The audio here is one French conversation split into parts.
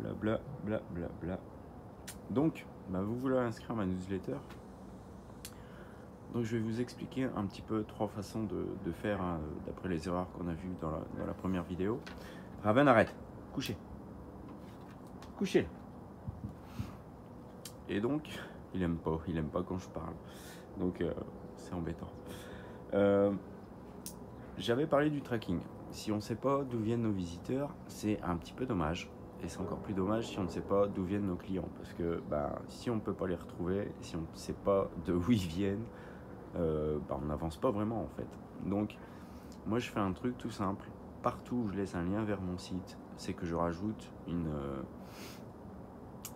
Blabla, blablabla. Donc, vous voulez inscrire à ma newsletter. Donc je vais vous expliquer un petit peu 3 façons de faire hein, d'après les erreurs qu'on a vues dans la première vidéo. Raven, arrête. Couchez. Couchez. Et donc, il aime pas quand je parle. Donc c'est embêtant. J'avais parlé du tracking. Si on ne sait pas d'où viennent nos visiteurs, c'est un petit peu dommage. Et c'est encore plus dommage si on ne sait pas d'où viennent nos clients. Parce que si on ne peut pas les retrouver, si on ne sait pas de où ils viennent, on n'avance pas vraiment en fait. Donc moi je fais un truc tout simple. Partout où je laisse un lien vers mon site, c'est que je rajoute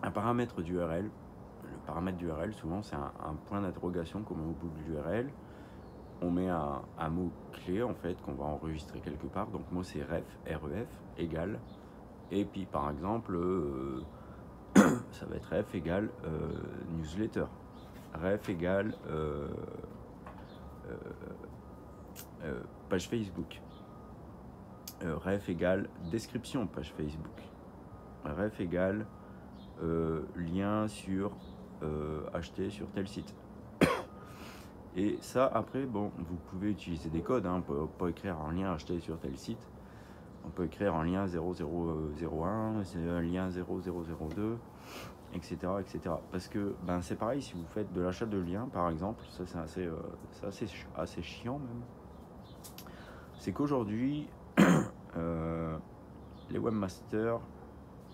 un paramètre d'URL. Le paramètre d'URL, souvent c'est un point d'interrogation comme au bout de l'URL. On met un mot clé en fait qu'on va enregistrer quelque part. Donc moi c'est ref, ref égale. Et puis par exemple ça va être ref égale newsletter. Ref égale page Facebook. Ref égale description page Facebook. Ref égale lien sur acheter sur tel site. Et ça après vous pouvez utiliser des codes, hein. On peut pas écrire en lien acheter sur tel site. On peut écrire en lien 0001, un lien 0002, etc. Parce que c'est pareil, si vous faites de l'achat de liens par exemple, ça c'est assez chiant même. C'est qu'aujourd'hui les webmasters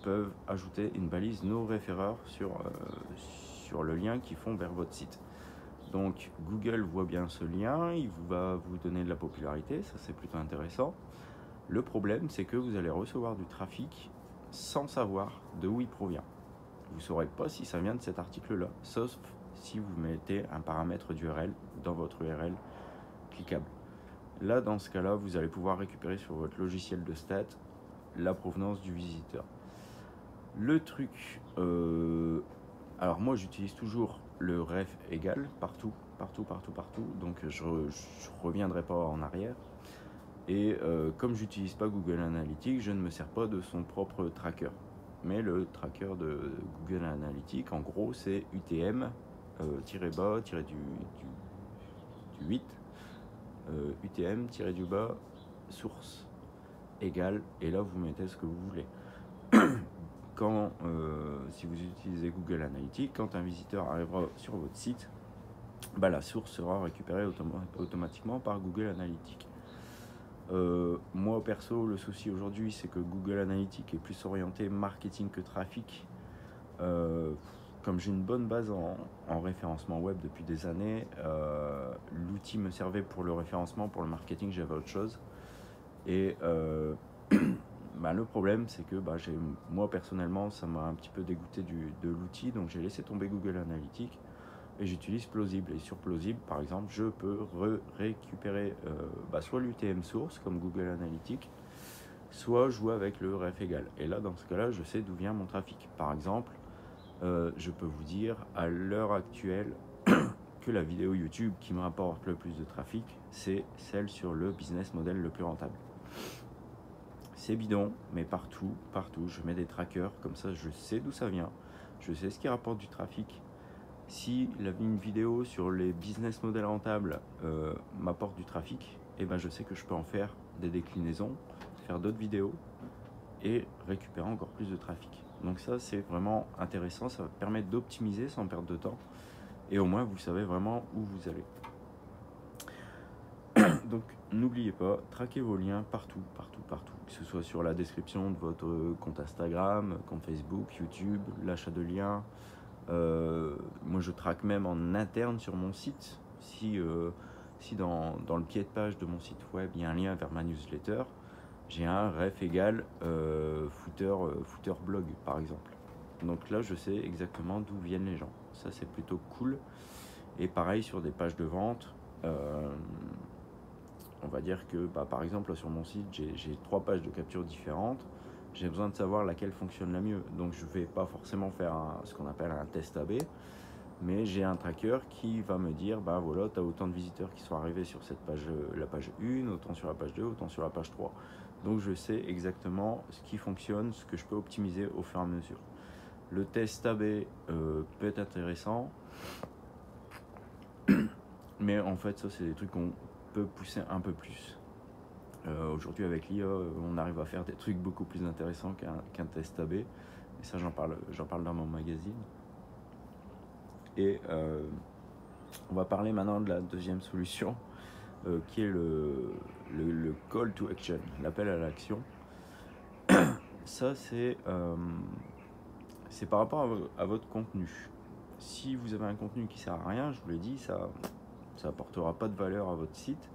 peuvent ajouter une balise no référeur sur le lien qu'ils font vers votre site. Donc Google voit bien ce lien, il va vous donner de la popularité, ça c'est plutôt intéressant. Le problème c'est que vous allez recevoir du trafic sans savoir de où il provient. Vous ne saurez pas si ça vient de cet article là, sauf si vous mettez un paramètre d'URL dans votre URL cliquable. Là dans ce cas là vous allez pouvoir récupérer sur votre logiciel de stats la provenance du visiteur. Le truc, alors moi j'utilise toujours le ref égal partout, donc je reviendrai pas en arrière. Et comme j'utilise pas Google Analytics, je ne me sers pas de son propre tracker. Mais le tracker de Google Analytics, en gros, c'est UTM, bas, du 8, UTM, du bas, source, égale, et là vous mettez ce que vous voulez. Si vous utilisez Google Analytics, quand un visiteur arrivera sur votre site, la source sera récupérée automatiquement par Google Analytics. Moi perso, le souci aujourd'hui c'est que Google Analytics est plus orienté marketing que trafic. Comme j'ai une bonne base en référencement web depuis des années, l'outil me servait pour le référencement, pour le marketing j'avais autre chose. Et le problème c'est que moi personnellement ça m'a un petit peu dégoûté de l'outil, donc j'ai laissé tomber Google Analytics et j'utilise Plausible. Et sur Plausible par exemple je peux récupérer soit l'UTM source comme Google Analytics, soit jouer avec le ref égal. Et là dans ce cas là je sais d'où vient mon trafic. Par exemple je peux vous dire à l'heure actuelle que la vidéo YouTube qui me rapporte le plus de trafic c'est celle sur le business model le plus rentable. C'est bidon, mais partout, je mets des trackers, comme ça je sais d'où ça vient, je sais ce qui rapporte du trafic. Si une vidéo sur les business models rentables m'apporte du trafic, je sais que je peux en faire des déclinaisons, faire d'autres vidéos et récupérer encore plus de trafic. Donc ça c'est vraiment intéressant, ça va permettre d'optimiser sans perdre de temps et au moins vous savez vraiment où vous allez. Donc n'oubliez pas, traquez vos liens partout, que ce soit sur la description de votre compte Instagram, compte Facebook, YouTube, l'achat de liens. Moi je traque même en interne sur mon site. Si dans le pied de page de mon site web il y a un lien vers ma newsletter, j'ai un ref égal footer blog par exemple. Donc là je sais exactement d'où viennent les gens. Ça c'est plutôt cool. Et pareil sur des pages de vente. On va dire que par exemple sur mon site j'ai 3 pages de capture différentes, j'ai besoin de savoir laquelle fonctionne la mieux, donc je vais pas forcément faire ce qu'on appelle un test AB, mais j'ai un tracker qui va me dire voilà, tu as autant de visiteurs qui sont arrivés sur cette page, la page 1, autant sur la page 2, autant sur la page 3. Donc je sais exactement ce qui fonctionne, ce que je peux optimiser au fur et à mesure. Le test AB peut être intéressant, mais en fait ça c'est des trucs qu'on peut pousser un peu plus. Aujourd'hui avec l'IA, on arrive à faire des trucs beaucoup plus intéressants qu'un test AB. Et ça j'en parle dans mon magazine. Et on va parler maintenant de la deuxième solution, qui est le call to action, l'appel à l'action. Ça c'est par rapport à votre contenu. Si vous avez un contenu qui sert à rien, je vous l'ai dit, ça apportera pas de valeur à votre site.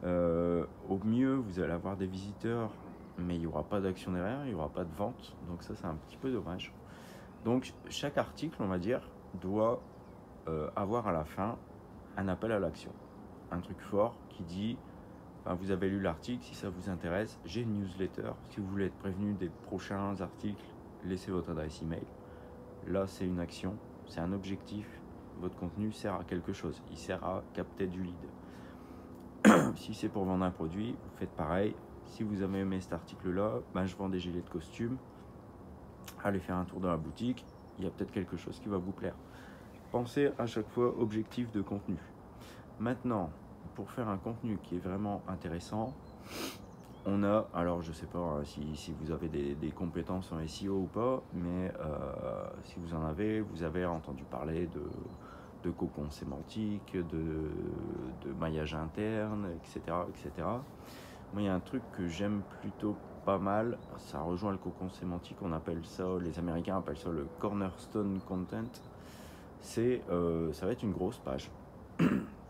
Au mieux, vous allez avoir des visiteurs, mais il n'y aura pas d'action derrière, il n'y aura pas de vente. Donc ça, c'est un petit peu dommage. Donc chaque article, on va dire, doit avoir à la fin un appel à l'action. Un truc fort qui dit, vous avez lu l'article, si ça vous intéresse, j'ai une newsletter. Si vous voulez être prévenu des prochains articles, laissez votre adresse email. Là, c'est une action, c'est un objectif. Votre contenu sert à quelque chose. Il sert à capter du lead. Si c'est pour vendre un produit, vous faites pareil. Si vous avez aimé cet article-là, je vends des gilets de costume. Allez faire un tour dans la boutique. Il y a peut-être quelque chose qui va vous plaire. Pensez à chaque fois objectif de contenu. Maintenant, pour faire un contenu qui est vraiment intéressant, on a, alors je sais pas si vous avez des compétences en SEO ou pas, mais si vous en avez, vous avez entendu parler de cocon sémantique, de maillage interne, etc., etc. Moi, il y a un truc que j'aime plutôt pas mal, ça rejoint le cocon sémantique, on appelle ça, les Américains appellent ça le cornerstone content. Ça va être une grosse page.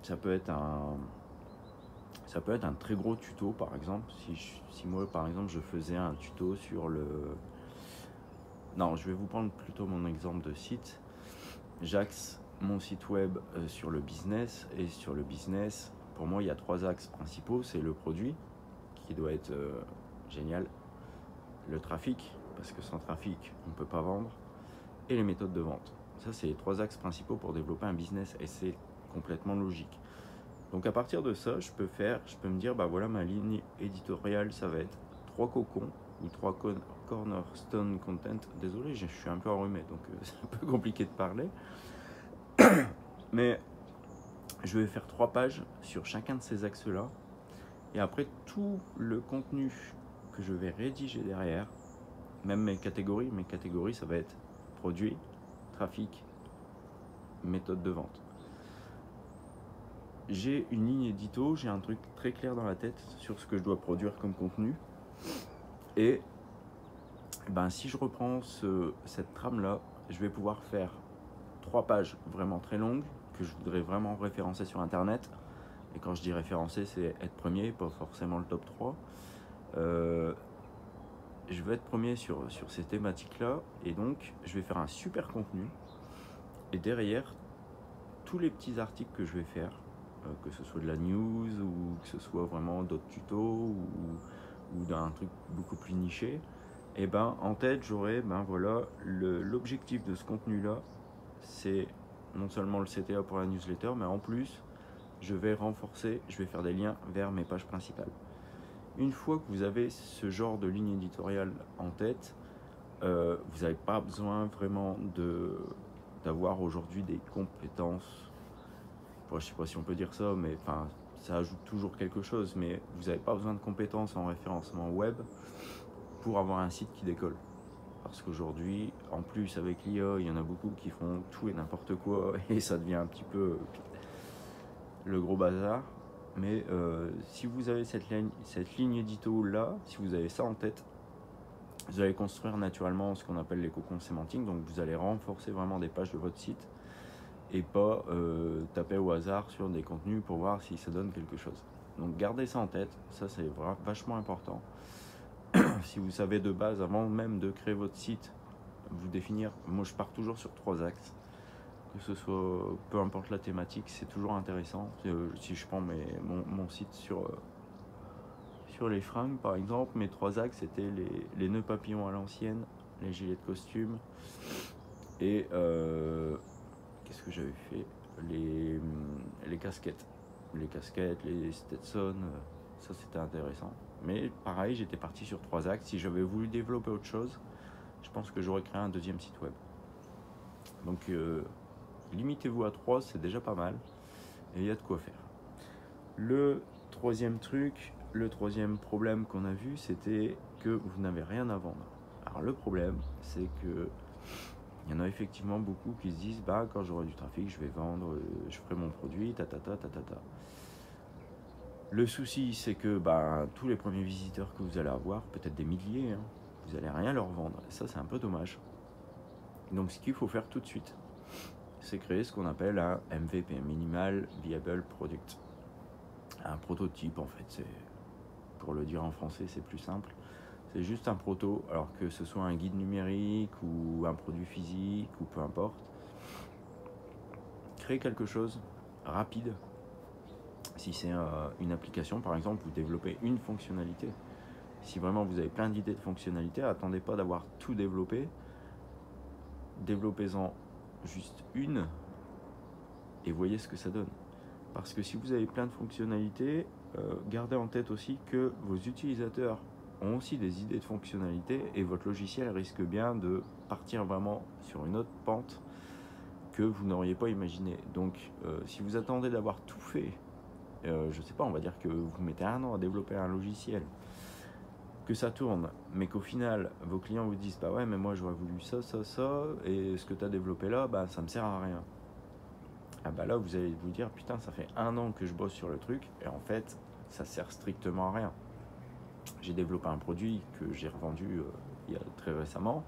Ça peut être un très gros tuto, par exemple. Si moi, par exemple, je faisais un tuto sur le... Non, je vais vous prendre plutôt mon exemple de site. J'axe mon site web sur le business. Et sur le business, pour moi, il y a 3 axes principaux. C'est le produit, qui doit être génial. Le trafic, parce que sans trafic, on ne peut pas vendre. Et les méthodes de vente. Ça, c'est les 3 axes principaux pour développer un business. Et c'est complètement logique. Donc à partir de ça, je peux me dire, voilà, ma ligne éditoriale, ça va être 3 cocons ou 3 cornerstone content. Désolé, je suis un peu enrhumé, donc c'est un peu compliqué de parler. Mais je vais faire 3 pages sur chacun de ces axes-là. Et après, tout le contenu que je vais rédiger derrière, même mes catégories, ça va être produit, trafic, méthode de vente. J'ai une ligne édito, j'ai un truc très clair dans la tête sur ce que je dois produire comme contenu. Et si je reprends cette trame-là, je vais pouvoir faire 3 pages vraiment très longues que je voudrais vraiment référencer sur Internet. Et quand je dis référencer, c'est être premier, pas forcément le top 3. Je veux être premier sur ces thématiques-là. Et donc, je vais faire un super contenu. Et derrière, tous les petits articles que je vais faire, que ce soit de la news ou que ce soit vraiment d'autres tutos ou d'un truc beaucoup plus niché, et en tête j'aurai l'objectif de ce contenu là, c'est non seulement le CTA pour la newsletter, mais en plus je vais faire des liens vers mes pages principales. Une fois que vous avez ce genre de ligne éditoriale en tête, vous n'avez pas besoin vraiment d'avoir aujourd'hui des compétences. Je ne sais pas si on peut dire ça, mais ça ajoute toujours quelque chose, mais vous n'avez pas besoin de compétences en référencement web pour avoir un site qui décolle. Parce qu'aujourd'hui, en plus avec l'IA, il y en a beaucoup qui font tout et n'importe quoi, et ça devient un petit peu le gros bazar. Mais si vous avez cette ligne édito là, si vous avez ça en tête, vous allez construire naturellement ce qu'on appelle les cocons sémantiques. Donc vous allez renforcer vraiment des pages de votre site et pas taper au hasard sur des contenus pour voir si ça donne quelque chose. Donc gardez ça en tête, ça c'est vachement important. Si vous savez de base, avant même de créer votre site, vous définir, moi je pars toujours sur 3 axes, que ce soit, peu importe la thématique, c'est toujours intéressant. Si je prends mon site sur les fringues par exemple, mes 3 axes c'était les nœuds papillons à l'ancienne, les gilets de costume et qu'est-ce que j'avais fait, les casquettes, les Stetson, ça c'était intéressant. Mais pareil, j'étais parti sur 3 axes. Si j'avais voulu développer autre chose, je pense que j'aurais créé un deuxième site web. Donc limitez-vous à 3, c'est déjà pas mal. Et il y a de quoi faire. Le troisième problème qu'on a vu, c'était que vous n'avez rien à vendre. Alors le problème, c'est que il y en a effectivement beaucoup qui se disent quand j'aurai du trafic, je vais vendre, je ferai mon produit, tatata. Le souci, c'est que tous les premiers visiteurs que vous allez avoir, peut-être des milliers, hein, vous n'allez rien leur vendre. Et ça, c'est un peu dommage. Donc ce qu'il faut faire tout de suite, c'est créer ce qu'on appelle un MVP, Minimal Viable Product. Un prototype en fait, pour le dire en français, c'est plus simple. C'est juste un proto, alors que ce soit un guide numérique ou un produit physique ou peu importe. Créer quelque chose rapide. Si c'est une application, par exemple, vous développez une fonctionnalité. Si vraiment vous avez plein d'idées de fonctionnalités, attendez pas d'avoir tout développé. Développez-en juste une et voyez ce que ça donne. Parce que si vous avez plein de fonctionnalités, gardez en tête aussi que vos utilisateurs ont aussi des idées de fonctionnalités et votre logiciel risque bien de partir vraiment sur une autre pente que vous n'auriez pas imaginé. Donc si vous attendez d'avoir tout fait, je sais pas, on va dire que vous mettez 1 an à développer un logiciel, que ça tourne, mais qu'au final vos clients vous disent ouais mais moi j'aurais voulu ça, et ce que tu as développé là, ça me sert à rien. Là vous allez vous dire putain, ça fait 1 an que je bosse sur le truc et en fait ça sert strictement à rien. J'ai développé un produit que j'ai revendu il y a très récemment,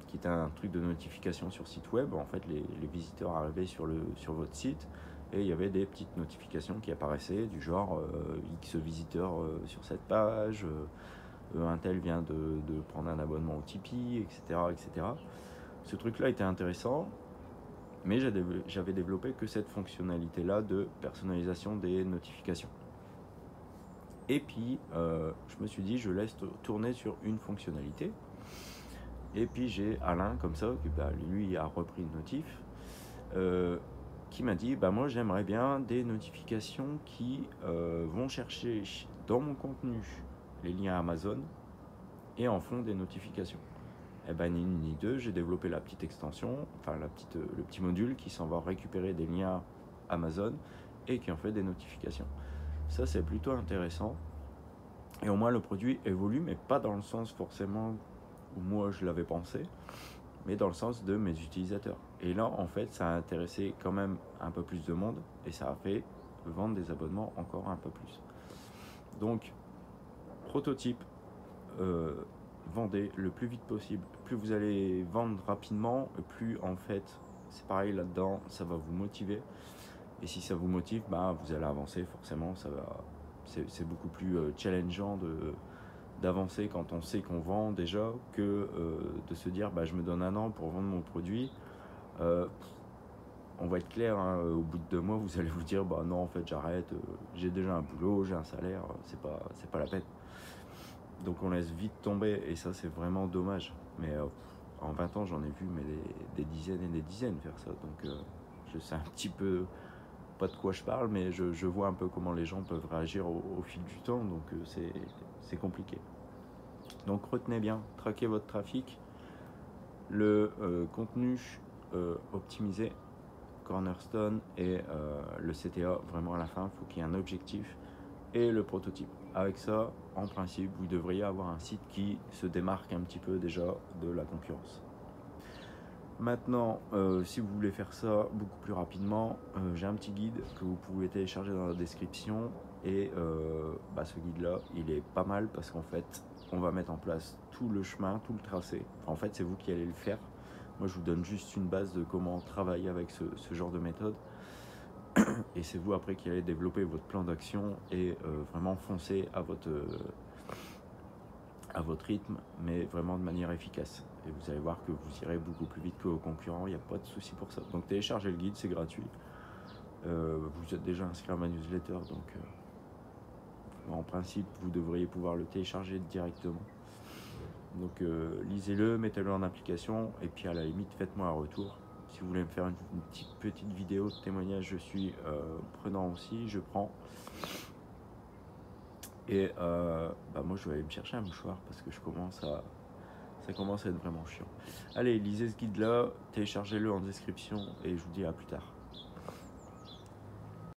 qui était un truc de notification sur site web. En fait les visiteurs arrivaient sur votre site et il y avait des petites notifications qui apparaissaient du genre X visiteurs sur cette page, un tel vient de prendre un abonnement au Tipeee, etc. Ce truc là était intéressant, mais j'avais développé que cette fonctionnalité-là de personnalisation des notifications. Et puis, je me suis dit, je laisse tourner sur une fonctionnalité. Et puis, j'ai Alain, comme ça, qui lui a repris une notif, qui m'a dit, moi, j'aimerais bien des notifications qui vont chercher dans mon contenu les liens Amazon et en font des notifications. Ni une ni deux, j'ai développé la petite extension, le petit module qui s'en va récupérer des liens Amazon et qui en fait des notifications. Ça, c'est plutôt intéressant. Et au moins, le produit évolue, mais pas dans le sens forcément où moi je l'avais pensé, mais dans le sens de mes utilisateurs. Et là, en fait, ça a intéressé quand même un peu plus de monde et ça a fait vendre des abonnements encore un peu plus. Donc, prototype, vendez le plus vite possible. Plus vous allez vendre rapidement, plus en fait, c'est pareil là-dedans, ça va vous motiver. Et si ça vous motive, vous allez avancer forcément. C'est beaucoup plus challengeant d'avancer quand on sait qu'on vend déjà que de se dire je me donne 1 an pour vendre mon produit. On va être clair, hein, au bout de 2 mois, vous allez vous dire non, en fait j'arrête, j'ai déjà un boulot, j'ai un salaire, c'est pas la peine. Donc on laisse vite tomber et ça c'est vraiment dommage. Mais en 20 ans j'en ai vu des dizaines et des dizaines faire ça. Donc je sais un petit peu pas de quoi je parle, mais je vois un peu comment les gens peuvent réagir au fil du temps. Donc c'est compliqué. Donc retenez bien, traquez votre trafic, le contenu optimisé, cornerstone et le CTA vraiment à la fin. Il faut qu'il y ait un objectif et le prototype. Avec ça, en principe, vous devriez avoir un site qui se démarque un petit peu déjà de la concurrence. Maintenant, si vous voulez faire ça beaucoup plus rapidement, j'ai un petit guide que vous pouvez télécharger dans la description. Et ce guide-là, il est pas mal parce qu'en fait, on va mettre en place tout le chemin, tout le tracé. En fait, c'est vous qui allez le faire. Moi, je vous donne juste une base de comment travailler avec ce genre de méthode. Et c'est vous après qui allez développer votre plan d'action et vraiment foncer à votre rythme, mais vraiment de manière efficace. Et vous allez voir que vous irez beaucoup plus vite que vos concurrents, il n'y a pas de souci pour ça. Donc téléchargez le guide, c'est gratuit. Vous êtes déjà inscrit à ma newsletter, donc en principe, vous devriez pouvoir le télécharger directement. Donc lisez-le, mettez-le en application, et puis à la limite, faites-moi un retour. Si vous voulez me faire une petite vidéo de témoignage, je suis prenant aussi, je prends. Et moi je vais aller me chercher un mouchoir parce que ça commence à être vraiment chiant. Allez, lisez ce guide là, téléchargez-le en description et je vous dis à plus tard.